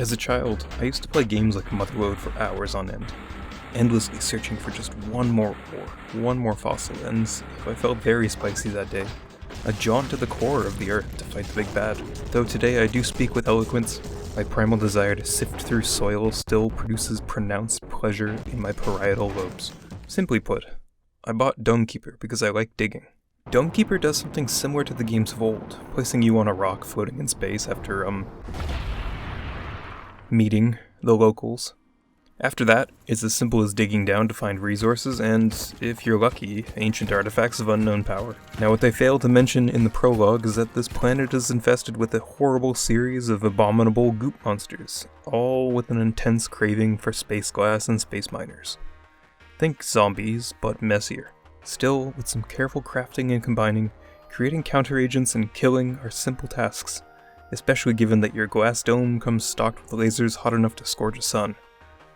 As a child, I used to play games like Motherlode for hours on end, endlessly searching for just one more ore, one more fossil, and if I felt very spicy that day, a jaunt to the core of the earth to fight the big bad. Though today I do speak with eloquence, my primal desire to sift through soil still produces pronounced pleasure in my parietal lobes. Simply put, I bought Domekeeper because I like digging. Domekeeper does something similar to the games of old, placing you on a rock floating in space after, meeting the locals. After that, it's as simple as digging down to find resources and, if you're lucky, ancient artifacts of unknown power. Now what they fail to mention in the prologue is that this planet is infested with a horrible series of abominable goop monsters, all with an intense craving for space glass and space miners. Think zombies, but messier. Still, with some careful crafting and combining, creating counteragents and killing are simple tasks, especially given that your glass dome comes stocked with lasers hot enough to scorch a sun.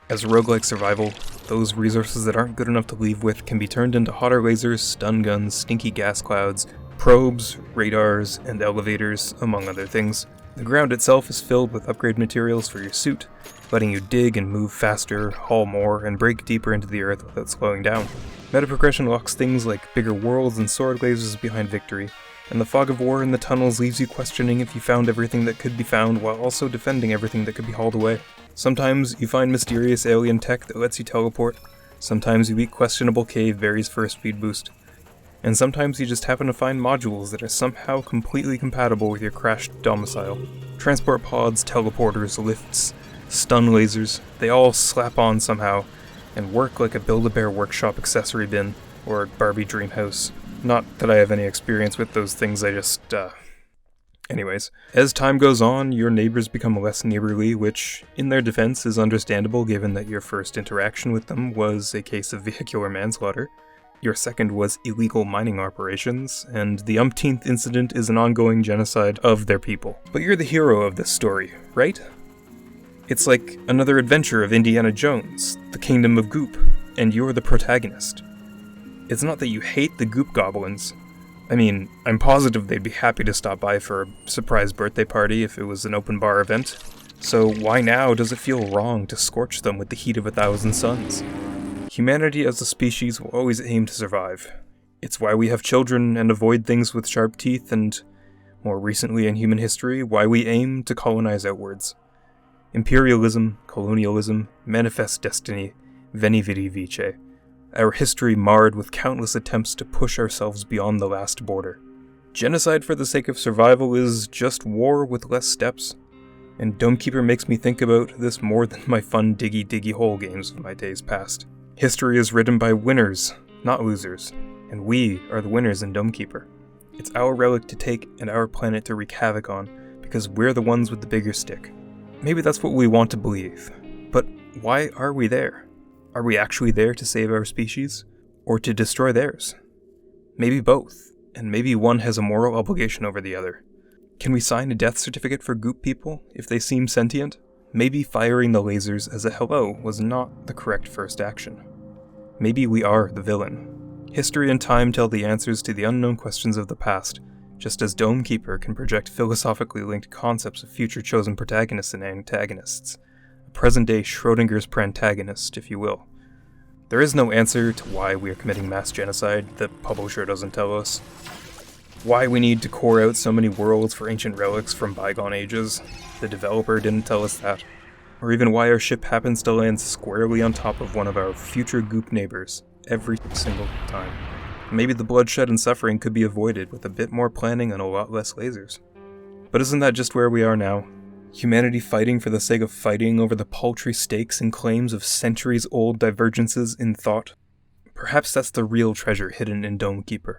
As a roguelike survival, those resources that aren't good enough to leave with can be turned into hotter lasers, stun guns, stinky gas clouds, probes, radars, and elevators, among other things. The ground itself is filled with upgrade materials for your suit, letting you dig and move faster, haul more, and break deeper into the earth without slowing down. Meta progression locks things like bigger worlds and sword lasers behind victory, and the fog of war in the tunnels leaves you questioning if you found everything that could be found while also defending everything that could be hauled away. Sometimes you find mysterious alien tech that lets you teleport, sometimes you eat questionable cave berries for a speed boost, and sometimes you just happen to find modules that are somehow completely compatible with your crashed domicile. Transport pods, teleporters, lifts, stun lasers, they all slap on somehow, and work like a Build-A-Bear workshop accessory bin, or Barbie dream house. Not that I have any experience with those things, Anyways, as time goes on, your neighbors become less neighborly, which, in their defense, is understandable given that your first interaction with them was a case of vehicular manslaughter, your second was illegal mining operations, and the umpteenth incident is an ongoing genocide of their people. But you're the hero of this story, right? It's like another adventure of Indiana Jones, the Kingdom of Goop, and you're the protagonist. It's not that you hate the Goop Goblins. I mean, I'm positive they'd be happy to stop by for a surprise birthday party if it was an open bar event. So why now does it feel wrong to scorch them with the heat of 1,000 suns? Humanity as a species will always aim to survive. It's why we have children and avoid things with sharp teeth, and, more recently in human history, why we aim to colonize outwards. Imperialism, colonialism, manifest destiny, veni vidi vici. Our history marred with countless attempts to push ourselves beyond the last border. Genocide for the sake of survival is just war with less steps, and Domekeeper makes me think about this more than my fun diggy hole games of my days past. History is written by winners, not losers, and we are the winners in Domekeeper. It's our relic to take and our planet to wreak havoc on, because we're the ones with the bigger stick. Maybe that's what we want to believe, but why are we there? Are we actually there to save our species, or to destroy theirs? Maybe both, and maybe one has a moral obligation over the other. Can we sign a death certificate for Goop people if they seem sentient? Maybe firing the lasers as a hello was not the correct first action. Maybe we are the villain. History and time tell the answers to the unknown questions of the past, just as Domekeeper can project philosophically linked concepts of future chosen protagonists and antagonists. Present-day Schrodinger's protagonist, if you will. There is no answer to why we are committing mass genocide. The publisher doesn't tell us. Why we need to core out so many worlds for ancient relics from bygone ages. The developer didn't tell us that. Or even why our ship happens to land squarely on top of one of our future Goop neighbors every single time. Maybe the bloodshed and suffering could be avoided with a bit more planning and a lot less lasers. But isn't that just where we are now? Humanity fighting for the sake of fighting over the paltry stakes and claims of centuries-old divergences in thought? Perhaps that's the real treasure hidden in Domekeeper.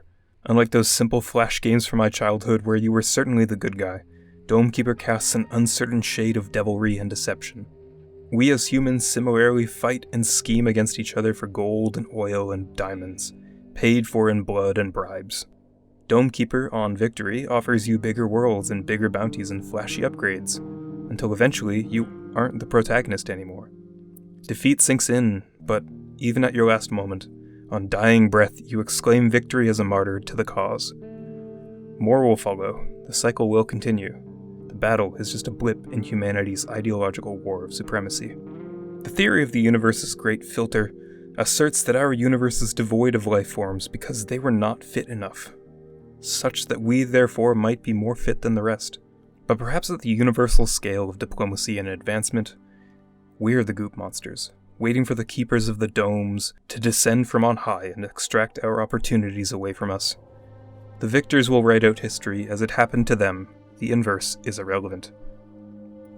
Unlike those simple flash games from my childhood where you were certainly the good guy, Domekeeper casts an uncertain shade of devilry and deception. We as humans similarly fight and scheme against each other for gold and oil and diamonds, paid for in blood and bribes. Domekeeper, on victory, offers you bigger worlds and bigger bounties and flashy upgrades, until eventually you aren't the protagonist anymore. Defeat sinks in, but even at your last moment, on dying breath you exclaim victory as a martyr to the cause. More will follow, the cycle will continue. The battle is just a blip in humanity's ideological war of supremacy. The theory of the universe's great filter asserts that our universe is devoid of life forms because they were not fit enough, such that we therefore might be more fit than the rest. But perhaps at the universal scale of diplomacy and advancement, we're the goop monsters, waiting for the keepers of the domes to descend from on high and extract our opportunities away from us. The victors will write out history as it happened to them. The inverse is irrelevant.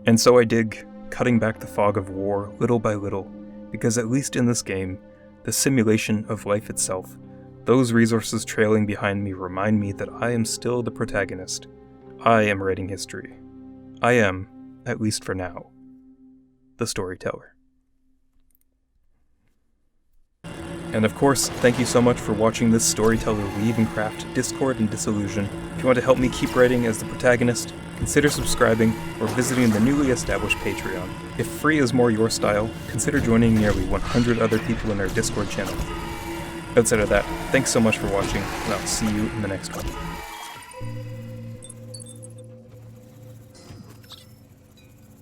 And so I dig, cutting back the fog of war little by little, because at least in this game, the simulation of life itself, those resources trailing behind me remind me that I am still the protagonist. I am writing history. I am, at least for now, the storyteller. And of course, thank you so much for watching this Storyteller Weave and Craft Discord and Disillusion. If you want to help me keep writing as the protagonist, consider subscribing or visiting the newly established Patreon. If free is more your style, consider joining nearly 100 other people in our Discord channel. Outside of that, thanks so much for watching, and I'll see you in the next one.